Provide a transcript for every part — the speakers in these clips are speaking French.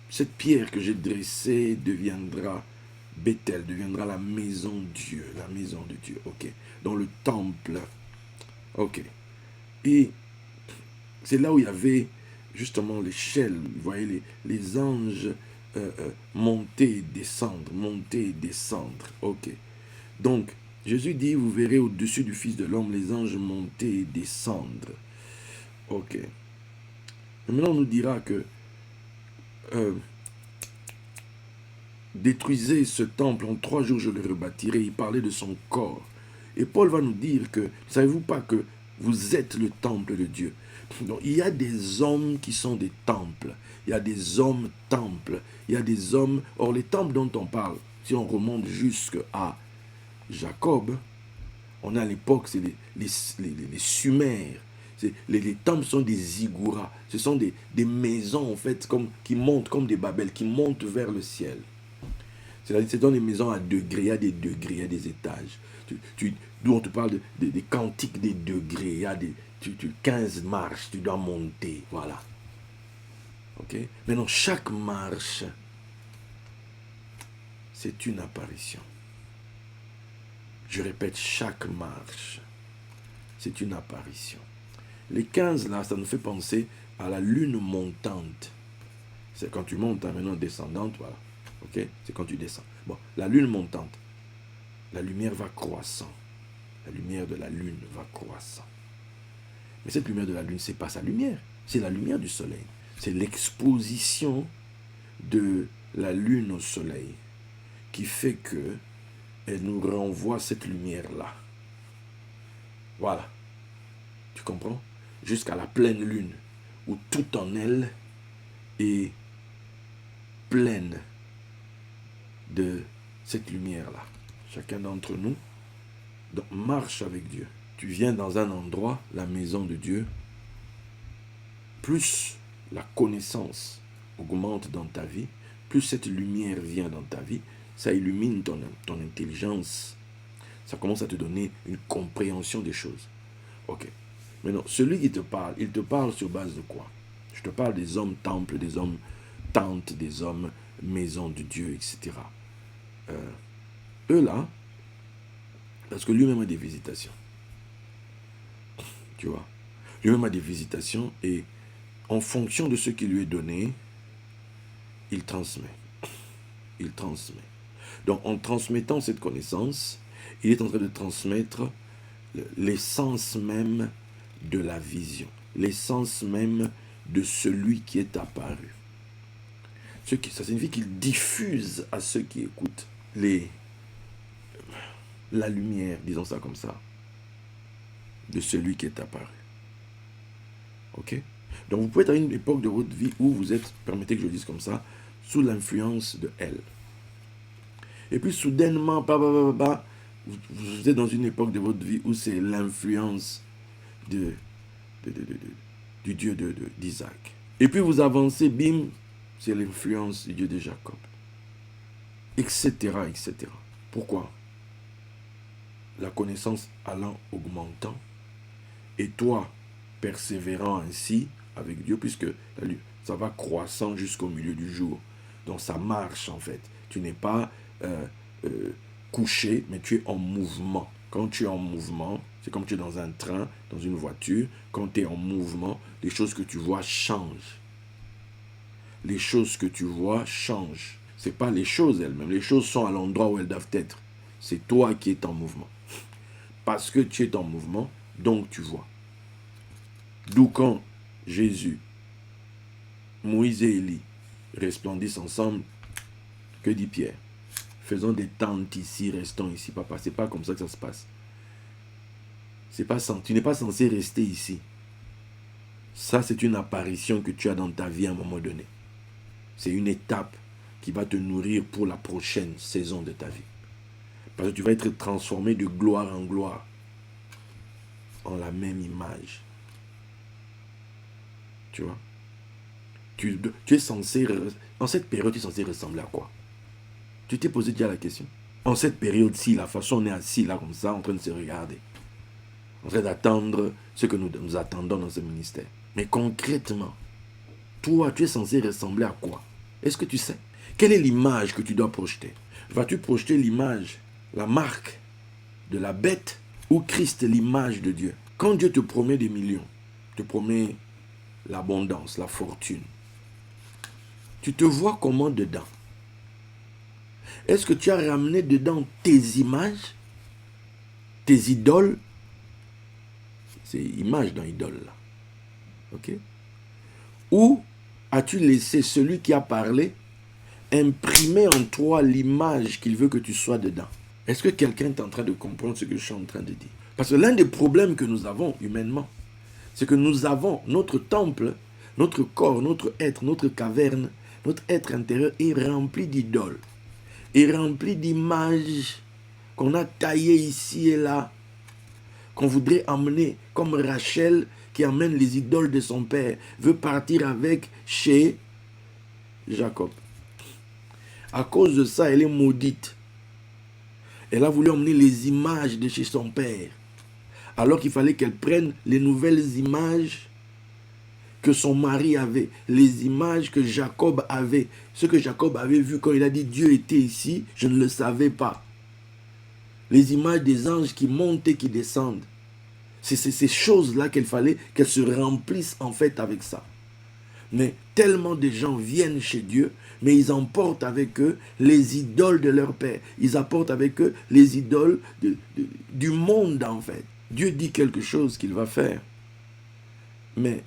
cette pierre que j'ai dressée deviendra Bethel, deviendra la maison de Dieu. La maison de Dieu, ok. Dans le temple. Ok. Et c'est là où il y avait justement l'échelle. Vous voyez les anges monter et descendre, monter et descendre. Ok. Donc, Jésus dit, vous verrez au-dessus du Fils de l'homme les anges monter et descendre. Ok. Et maintenant, on nous dira que détruisez ce temple, en 3 jours je le rebâtirai. Il parlait de son corps. Et Paul va nous dire que, savez-vous pas que vous êtes le temple de Dieu? Donc, il y a des hommes qui sont des temples. Il y a des hommes temples. Il y a des hommes... Or, les temples dont on parle, si on remonte jusqu'à Jacob, on a à l'époque, c'est les Sumères. Les temples sont des ziggourats. Ce sont des maisons, en fait, qui montent comme des Babel, qui montent vers le ciel. C'est-à-dire, c'est dans des maisons à degrés, il y a des degrés, il y a des étages. D'où on te parle des cantiques des degrés, il y a 15 marches, tu dois monter, voilà. Ok? Maintenant, chaque marche, c'est une apparition. Je répète, chaque marche, c'est une apparition. Les 15 là, ça nous fait penser à la lune montante. C'est quand tu montes, hein, maintenant descendante, voilà. Ok? C'est quand tu descends. Bon, la lune montante, la lumière va croissant. La lumière de la lune va croissant. Mais cette lumière de la lune, ce n'est pas sa lumière. C'est la lumière du soleil. C'est l'exposition de la lune au soleil qui fait que elle nous renvoie cette lumière-là. Voilà. Tu comprends? Jusqu'à la pleine lune, où tout en elle est pleine de cette lumière-là. Chacun d'entre nous donc, marche avec Dieu. Tu viens dans un endroit, la maison de Dieu, plus la connaissance augmente dans ta vie, plus cette lumière vient dans ta vie, ça illumine ton intelligence, ça commence à te donner une compréhension des choses. Ok. Maintenant, celui qui te parle, il te parle sur base de quoi? Je te parle des hommes temples, des hommes tentes, des hommes maison de Dieu, etc. Eux là, parce que lui-même a des visitations. Tu vois? Lui-même a des visitations et en fonction de ce qui lui est donné, il transmet. Il transmet. Donc, en transmettant cette connaissance, il est en train de transmettre l'essence même de la vision, l'essence même de celui qui est apparu. Ça signifie qu'il diffuse à ceux qui écoutent la lumière, disons ça comme ça, de celui qui est apparu. Ok? Donc vous pouvez être à une époque de votre vie où vous êtes, permettez que je le dise comme ça, sous l'influence de elle. Et puis soudainement, vous êtes dans une époque de votre vie où c'est l'influence du Dieu d'Isaac. Et puis vous avancez, bim, c'est l'influence du Dieu de Jacob. Etc., etc. Pourquoi? La connaissance allant augmentant, et toi, persévérant ainsi avec Dieu, puisque ça va croissant jusqu'au milieu du jour. Donc ça marche en fait. Tu n'es pas couché, mais tu es en mouvement. Quand tu es en mouvement, c'est comme tu es dans un train, dans une voiture. Quand tu es en mouvement, les choses que tu vois changent. Les choses que tu vois changent. Ce n'est pas les choses elles-mêmes. Les choses sont à l'endroit où elles doivent être. C'est toi qui es en mouvement. Parce que tu es en mouvement, donc tu vois. D'où quand Jésus, Moïse et Élie resplendissent ensemble, que dit Pierre? Faisons des tentes ici, restons ici, papa. C'est pas comme ça que ça se passe. Tu n'es pas censé rester ici. Ça, c'est une apparition que tu as dans ta vie à un moment donné. C'est une étape qui va te nourrir pour la prochaine saison de ta vie. Parce que tu vas être transformé de gloire en gloire, en la même image. Tu vois? Tu es censé, en cette période, tu es censé ressembler à quoi? Tu t'es posé déjà la question? En cette période-ci, la façon on est assis là comme ça, en train de se regarder, en train d'attendre ce que nous attendons dans ce ministère. Mais concrètement, toi, tu es censé ressembler à quoi? Est-ce que tu sais? Quelle est l'image que tu dois projeter? Vas-tu projeter l'image, la marque de la bête ou Christ, l'image de Dieu? Quand Dieu te promet des millions, te promet l'abondance, la fortune, tu te vois comment dedans? Est-ce que tu as ramené dedans tes images, tes idoles? C'est image dans idole là. Ok? Ou as-tu laissé celui qui a parlé imprimer en toi l'image qu'il veut que tu sois dedans? Est-ce que quelqu'un est en train de comprendre ce que je suis en train de dire? Parce que l'un des problèmes que nous avons humainement, c'est que nous avons notre temple, notre corps, notre être, notre caverne, notre être intérieur est rempli d'idoles, est rempli d'images qu'on a taillées ici et là, qu'on voudrait emmener, comme Rachel qui emmène les idoles de son père, veut partir avec chez Jacob. À cause de ça, elle est maudite. Elle a voulu emmener les images de chez son père, alors qu'il fallait qu'elle prenne les nouvelles images que son mari avait, les images que Jacob avait, ce que Jacob avait vu quand il a dit Dieu était ici, je ne le savais pas. Les images des anges qui montent et qui descendent. C'est ces choses-là qu'il fallait qu'elles se remplissent en fait avec ça. Mais tellement de gens viennent chez Dieu, mais ils emportent avec eux les idoles de leur père. Ils apportent avec eux les idoles du monde en fait. Dieu dit quelque chose qu'il va faire. Mais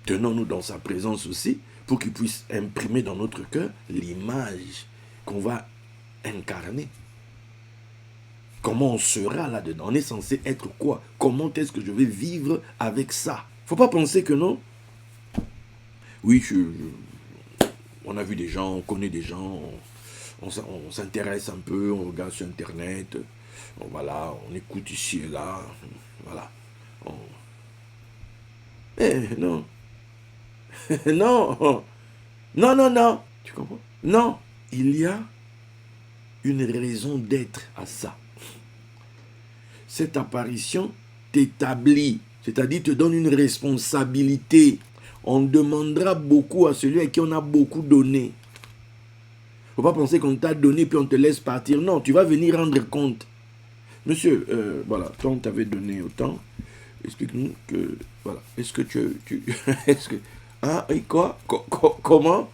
tenons-nous dans sa présence aussi pour qu'il puisse imprimer dans notre cœur l'image qu'on va incarner. Comment on sera là-dedans? On est censé être quoi? Comment est-ce que je vais vivre avec ça? Il ne faut pas penser que non. Oui, on a vu des gens, on connaît des gens, on s'intéresse un peu, on regarde sur Internet, voilà, on écoute ici et là, voilà. Mais non. Non. Non, non, non. Tu comprends? Non. Il y a une raison d'être à ça. Cette apparition t'établit, c'est-à-dire te donne une responsabilité. On demandera beaucoup à celui à qui on a beaucoup donné. Il ne faut pas penser qu'on t'a donné puis on te laisse partir. Non, tu vas venir rendre compte. Monsieur, voilà, toi on t'avait donné autant. Explique-nous que, voilà, est-ce que tu est-ce que, ah, et quoi? Comment?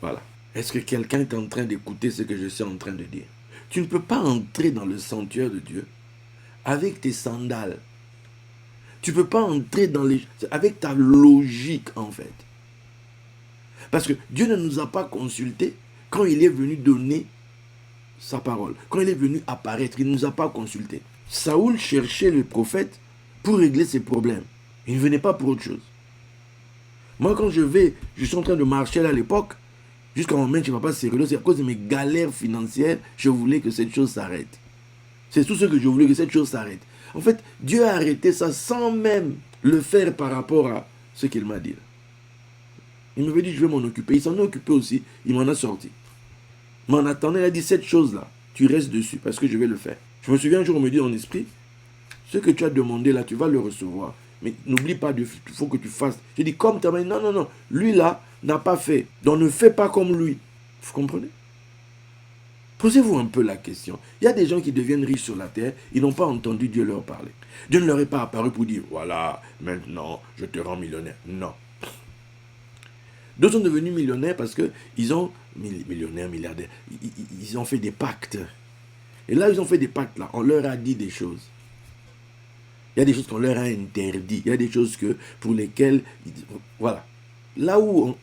Voilà. Est-ce que quelqu'un est en train d'écouter ce que je suis en train de dire? Tu ne peux pas entrer dans le sanctuaire de Dieu avec tes sandales. Tu ne peux pas entrer avec ta logique, en fait. Parce que Dieu ne nous a pas consultés quand il est venu donner sa parole. Quand il est venu apparaître, il ne nous a pas consultés. Saoul cherchait le prophète pour régler ses problèmes. Il ne venait pas pour autre chose. Moi, quand je suis en train de marcher là à l'époque, jusqu'à un moment, je ne vais pas sérieux, c'est à cause de mes galères financières, je voulais que cette chose s'arrête. C'est tout ce que je voulais, que cette chose s'arrête. En fait, Dieu a arrêté ça sans même le faire par rapport à ce qu'il m'a dit. Il m'avait dit, je vais m'en occuper. Il s'en est occupé aussi. Il m'en a sorti. Mais en attendant, il a dit, cette chose-là, tu restes dessus parce que je vais le faire. Je me souviens un jour, on me dit dans l'esprit, ce que tu as demandé là, tu vas le recevoir. Mais n'oublie pas, il faut que tu fasses. J'ai dit, comme tu as dit, non, non, non. Lui là n'a pas fait. Donc ne fais pas comme lui. Vous comprenez? Posez-vous un peu la question. Il y a des gens qui deviennent riches sur la terre, ils n'ont pas entendu Dieu leur parler. Dieu ne leur est pas apparu pour dire, voilà, maintenant, je te rends millionnaire. Non. D'autres sont devenus millionnaires parce qu'ils ont, millionnaires, milliardaires, ils ont fait des pactes. Et là, ils ont fait des pactes, là, on leur a dit des choses. Il y a des choses qu'on leur a interdites. Il y a des choses pour lesquelles, voilà. Là où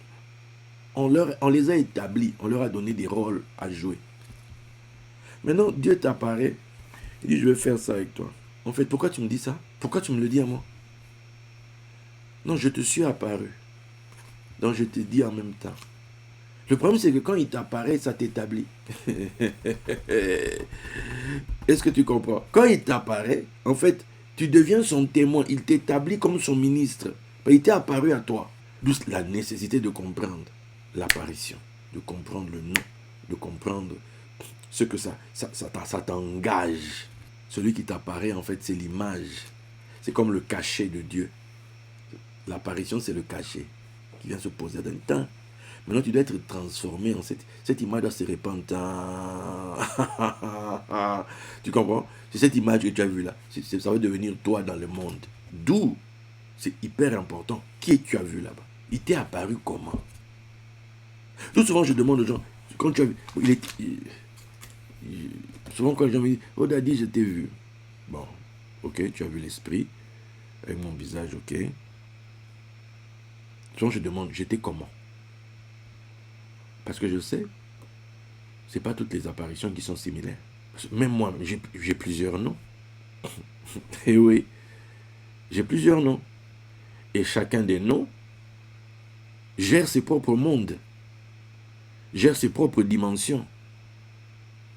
on les a établis, on leur a donné des rôles à jouer. Maintenant, Dieu t'apparaît, il dit, je vais faire ça avec toi. En fait, pourquoi tu me dis ça? Pourquoi tu me le dis à moi? Non, je te suis apparu. Donc, je te dis en même temps. Le problème, c'est que quand il t'apparaît, ça t'établit. Est-ce que tu comprends? Quand il t'apparaît, en fait, tu deviens son témoin. Il t'établit comme son ministre. Il t'est apparu à toi. D'où la nécessité de comprendre l'apparition, de comprendre le nom, de comprendre ce que ça t'engage. Celui qui t'apparaît, en fait, c'est l'image. C'est comme le cachet de Dieu. L'apparition, c'est le cachet. qui vient se poser dans le temps. Maintenant, tu dois être transformé en cette image doit se répandre. Tu comprends? C'est cette image que tu as vue là. Ça va devenir toi dans le monde. D'où, c'est hyper important. Qui tu as vu là-bas? Il t'est apparu comment? Tout souvent, je demande aux gens, quand tu as vu, souvent quand les gens me disent, oh Daddy, je t'ai vu. Bon, ok, tu as vu l'esprit, avec mon visage, ok. Souvent, je demande, j'étais comment? Parce que je sais, c'est pas toutes les apparitions qui sont similaires. Même moi, j'ai plusieurs noms. Et oui, j'ai plusieurs noms. Et chacun des noms gère ses propres mondes, gère ses propres dimensions,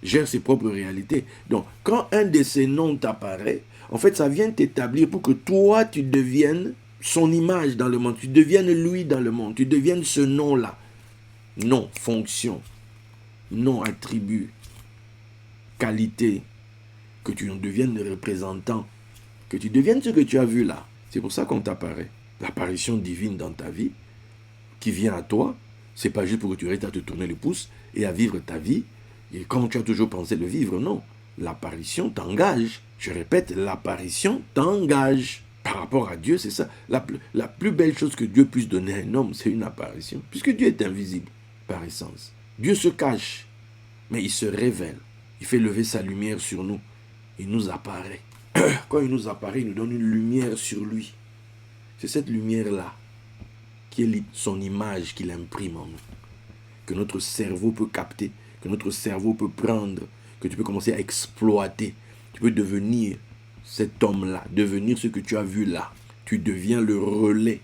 gère ses propres réalités. Donc, quand un de ces noms t'apparaît, en fait, ça vient t'établir pour que toi, tu deviennes son image dans le monde, tu deviennes lui dans le monde, tu deviennes ce nom-là. Nom, fonction, nom, attribut, qualité, que tu en deviennes le représentant, que tu deviennes ce que tu as vu là. C'est pour ça qu'on t'apparaît. L'apparition divine dans ta vie, qui vient à toi, c'est pas juste pour que tu restes à te tourner le pouce et à vivre ta vie, et comme tu as toujours pensé le vivre, non. L'apparition t'engage. Je répète, l'apparition t'engage. Par rapport à Dieu, c'est ça. La plus belle chose que Dieu puisse donner à un homme, c'est une apparition. Puisque Dieu est invisible, par essence. Dieu se cache, mais il se révèle. Il fait lever sa lumière sur nous. Il nous apparaît. Quand il nous apparaît, il nous donne une lumière sur lui. C'est cette lumière-là qui est son image qu'il imprime en nous. Que notre cerveau peut capter, que notre cerveau peut prendre, que tu peux commencer à exploiter. Tu peux devenir cet homme-là, devenir ce que tu as vu là. Tu deviens le relais.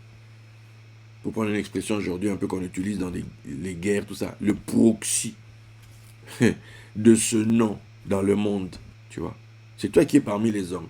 Pour prendre une expression aujourd'hui un peu qu'on utilise dans les guerres, tout ça, le proxy de ce nom dans le monde, tu vois. C'est toi qui es parmi les hommes.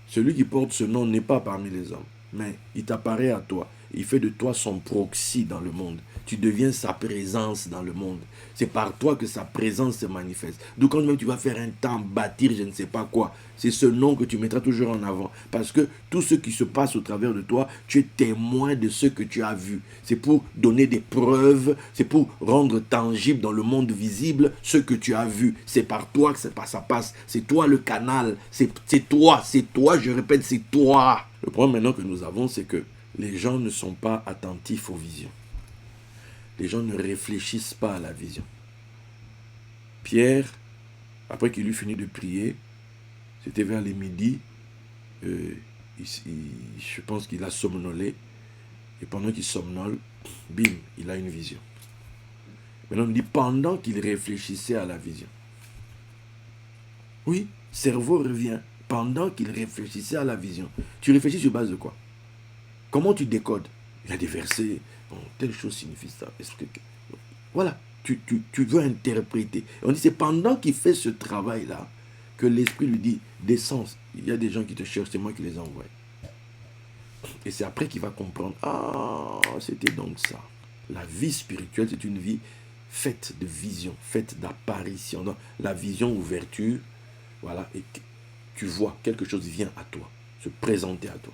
Celui qui porte ce nom n'est pas parmi les hommes, mais il t'apparaît à toi. Il fait de toi son proxy dans le monde. Tu deviens sa présence dans le monde. C'est par toi que sa présence se manifeste. Donc quand même tu vas faire un temps, bâtir je ne sais pas quoi, c'est ce nom que tu mettras toujours en avant. Parce que tout ce qui se passe au travers de toi, tu es témoin de ce que tu as vu. C'est pour donner des preuves, c'est pour rendre tangible dans le monde visible ce que tu as vu. C'est par toi que ça passe. C'est toi le canal. C'est toi, je répète, c'est toi. Le problème maintenant que nous avons, c'est que les gens ne sont pas attentifs aux visions. Les gens ne réfléchissent pas à la vision. Pierre, après qu'il eut fini de prier, c'était vers les midi, je pense qu'il a somnolé, et pendant qu'il somnole, bim, il a une vision. Maintenant, on dit pendant qu'il réfléchissait à la vision. Oui, cerveau revient, pendant qu'il réfléchissait à la vision. Tu réfléchis sur base de quoi? Comment tu décodes? Il y a des versets, bon, telle chose signifie ça. Voilà, tu veux interpréter. On dit c'est pendant qu'il fait ce travail-là que l'esprit lui dit, descends. Il y a des gens qui te cherchent, c'est moi qui les envoie. Et c'est après qu'il va comprendre, ah, c'était donc ça. La vie spirituelle, c'est une vie faite de vision, faite d'apparition. Donc, la vision, ouverture, voilà, et tu vois, quelque chose vient à toi, se présenter à toi.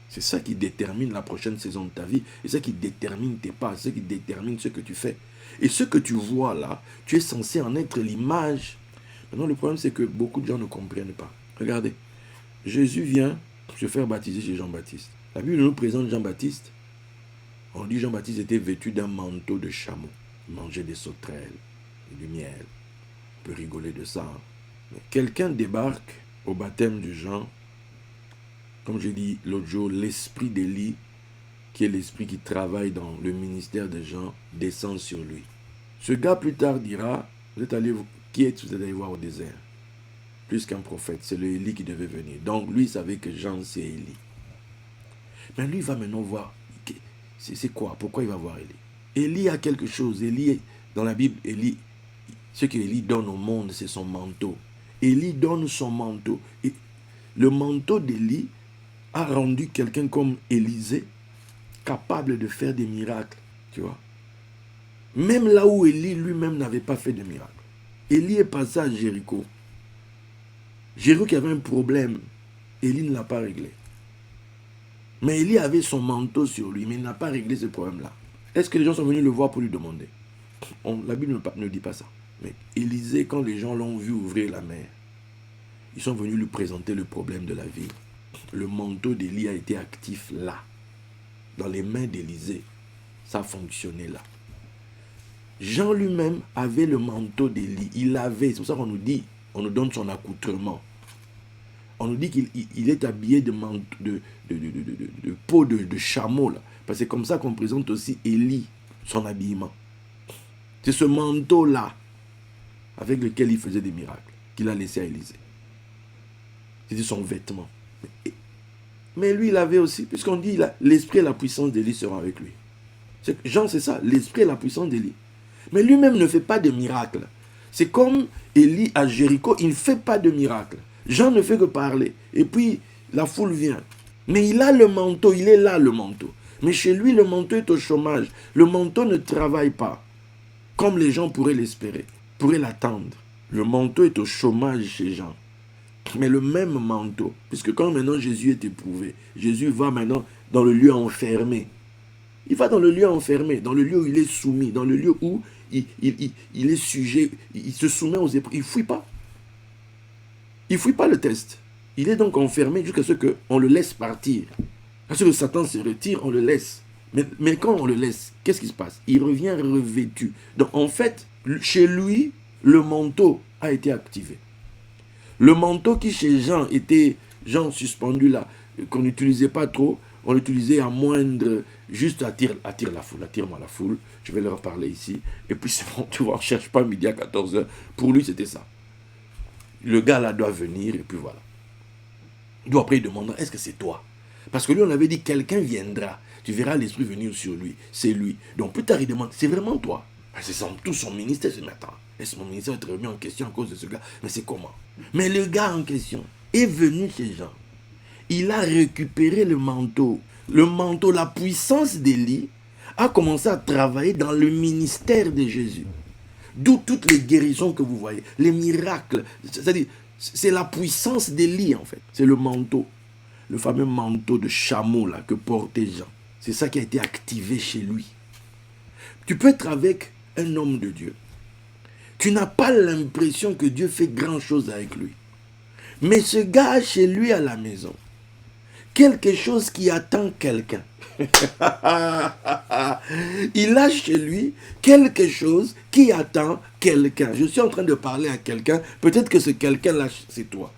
C'est ça qui détermine la prochaine saison de ta vie. Et c'est ça qui détermine tes pas. C'est ça qui détermine ce que tu fais. Et ce que tu vois là, tu es censé en être l'image. Maintenant, le problème, c'est que beaucoup de gens ne comprennent pas. Regardez, Jésus vient se faire baptiser chez Jean-Baptiste. La Bible nous présente Jean-Baptiste. On dit Jean-Baptiste était vêtu d'un manteau de chameau. Il mangeait des sauterelles et du miel. On peut rigoler de ça. Hein. Mais quelqu'un débarque au baptême de Jean. Comme je dis l'autre jour, l'esprit d'Élie, qui est l'esprit qui travaille dans le ministère de Jean, descend sur lui. Ce gars plus tard dira, vous êtes allé voir au désert? Plus qu'un prophète, c'est le Élie qui devait venir. Donc lui, il savait que Jean, c'est Élie. Mais lui, il va maintenant voir, c'est quoi? Pourquoi il va voir Élie? Élie a quelque chose. Élie, dans la Bible, Élie, ce que Élie donne au monde, c'est son manteau. Élie donne son manteau. Et le manteau d'Élie a rendu quelqu'un comme Élisée capable de faire des miracles, tu vois. Même là où Élie lui-même n'avait pas fait de miracle. Élie est passé à Jéricho. Jéricho avait un problème. Élie ne l'a pas réglé. Mais Élie avait son manteau sur lui, mais il n'a pas réglé ce problème-là. Est-ce que les gens sont venus le voir pour lui demander? La Bible ne dit pas ça. Mais Élisée, quand les gens l'ont vu ouvrir la mer, ils sont venus lui présenter le problème de la vie. Le manteau d'Élie a été actif là. Dans les mains d'Élisée, ça fonctionnait là. Jean lui-même avait le manteau d'Élie. Il l'avait. C'est pour ça qu'on nous dit, on nous donne son accoutrement. On nous dit qu'il est habillé de peau de chameau. Là. Parce que c'est comme ça qu'on présente aussi Élie, son habillement. C'est ce manteau-là, avec lequel il faisait des miracles, qu'il a laissé à Élisée. C'était son vêtement. Mais lui, il avait aussi, puisqu'on dit l'esprit et la puissance d'Élie seront avec lui. Jean, c'est ça, l'esprit et la puissance d'Élie. Mais lui-même ne fait pas de miracles. C'est comme Élie à Jéricho, il ne fait pas de miracles. Jean ne fait que parler. Et puis, la foule vient. Mais il a le manteau, il est là le manteau. Mais chez lui, le manteau est au chômage. Le manteau ne travaille pas, comme les gens pourraient l'espérer, pourraient l'attendre. Le manteau est au chômage chez Jean. Mais le même manteau, puisque quand maintenant Jésus est éprouvé, Jésus va maintenant dans le lieu enfermé. Il va dans le lieu enfermé, dans le lieu où il est soumis, dans le lieu où il est sujet, il se soumet aux épreuves. Il ne fuit pas. Il ne fuit pas le test. Il est donc enfermé jusqu'à ce qu'on le laisse partir. Parce que Satan se retire, on le laisse. Mais quand on le laisse, qu'est-ce qui se passe? Il revient revêtu. Donc en fait, chez lui, le manteau a été activé. Le manteau qui chez Jean était, Jean suspendu là, qu'on n'utilisait pas trop, on l'utilisait à moindre, juste attire la foule, attire-moi la foule, je vais leur parler ici, et puis c'est bon, tu vois, on ne cherche pas midi à 14h, pour lui c'était ça. Le gars là doit venir, et puis voilà. Donc après il demandera, est-ce que c'est toi? Parce que lui on avait dit, quelqu'un viendra, tu verras l'esprit venir sur lui, c'est lui. Donc plus tard il demande, c'est vraiment toi? C'est tout son ministère, je dis, mais attends, est-ce que mon ministère va être remis en question à cause de ce gars? Mais c'est comment? Mais le gars en question est venu chez Jean. Il a récupéré le manteau. Le manteau, la puissance d'Élie a commencé à travailler dans le ministère de Jésus. D'où toutes les guérisons que vous voyez, les miracles. C'est-à-dire, c'est la puissance d'Élie en fait. C'est le manteau. Le fameux manteau de chameau là que portait Jean. C'est ça qui a été activé chez lui. Tu peux être avec un homme de Dieu. Tu n'as pas l'impression que Dieu fait grand chose avec lui. Mais ce gars a chez lui à la maison quelque chose qui attend quelqu'un. Il a chez lui quelque chose qui attend quelqu'un. Je suis en train de parler à quelqu'un. Peut-être que ce quelqu'un-là, c'est toi.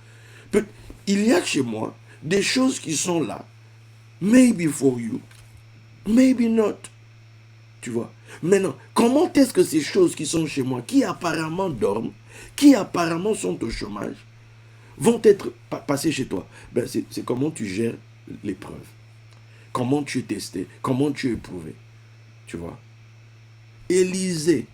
Il y a chez moi des choses qui sont là. Maybe for you. Maybe not. Tu vois. Maintenant, comment est-ce que ces choses qui sont chez moi, qui apparemment dorment, qui apparemment sont au chômage, vont être passées chez toi? Ben, c'est comment tu gères l'épreuve. Comment tu es testé, comment tu es éprouvé. Tu vois. Élisée,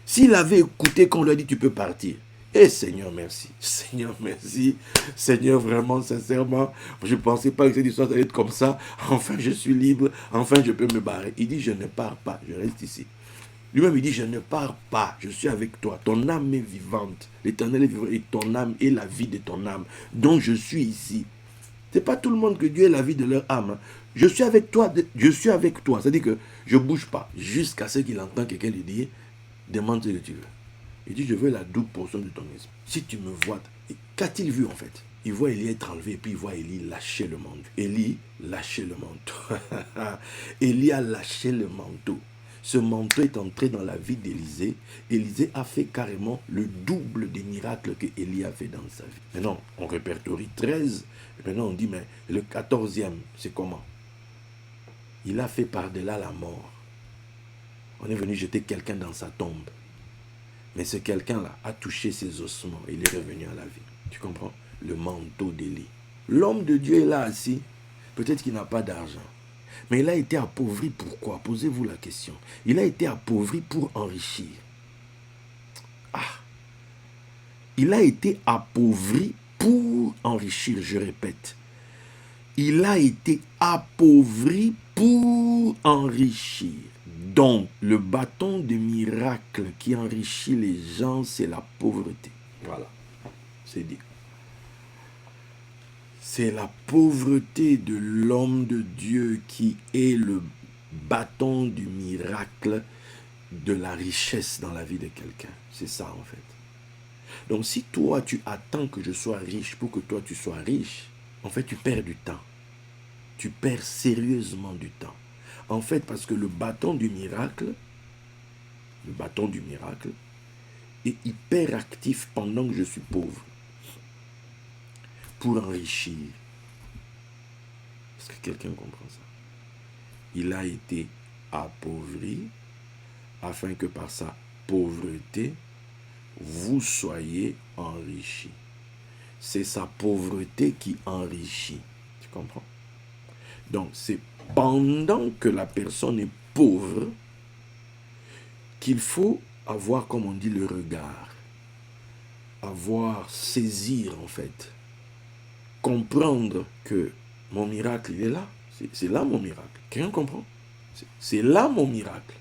s'il avait écouté qu'on lui a dit tu peux partir, eh Seigneur merci, Seigneur merci, Seigneur vraiment sincèrement, je ne pensais pas que cette histoire allait être comme ça, enfin je suis libre, enfin je peux me barrer. Il dit je ne pars pas, je reste ici. Lui-même il dit je ne pars pas, je suis avec toi, ton âme est vivante, l'Éternel est vivant et ton âme est la vie de ton âme, donc je suis ici. Ce n'est pas tout le monde que Dieu est la vie de leur âme. Je suis avec toi, je suis avec toi. C'est-à-dire que je ne bouge pas jusqu'à ce qu'il entend quelqu'un lui dire, demande ce que tu veux. Il dit, je veux la double portion de ton esprit. Si tu me vois, qu'a-t-il vu en fait? Il voit Élie être enlevé et puis il voit Élie lâcher le manteau. Élie lâcher le manteau. Élie a lâché le manteau. Ce manteau est entré dans la vie d'Élisée. Élisée a fait carrément le double des miracles que Élie a fait dans sa vie. Maintenant, on répertorie 13. Et maintenant, on dit, mais le 14e, c'est comment? Il a fait par-delà la mort. On est venu jeter quelqu'un dans sa tombe. Mais ce quelqu'un-là a touché ses ossements. Il est revenu à la vie. Tu comprends? Le manteau d'Élie. L'homme de Dieu est là assis. Peut-être qu'il n'a pas d'argent. Mais il a été appauvri. Pourquoi? Posez-vous la question. Il a été appauvri pour enrichir. Il a été appauvri pour enrichir, je répète. Il a été appauvri pour enrichir. Donc, le bâton de miracle qui enrichit les gens, c'est la pauvreté. Voilà, c'est dit. C'est la pauvreté de l'homme de Dieu qui est le bâton du miracle de la richesse dans la vie de quelqu'un. C'est ça en fait. Donc si toi tu attends que je sois riche pour que toi tu sois riche, en fait tu perds du temps. Tu perds sérieusement du temps. En fait, parce que le bâton du miracle est hyper actif pendant que je suis pauvre pour enrichir. Est-ce que quelqu'un comprend ça? Il a été appauvri afin que par sa pauvreté, vous soyez enrichis. C'est sa pauvreté qui enrichit. Tu comprends? Donc, c'est pendant que la personne est pauvre qu'il faut avoir, comme on dit, le regard. Avoir, saisir en fait. Comprendre que mon miracle, il est là. C'est là mon miracle. Quelqu'un comprend? C'est là mon miracle.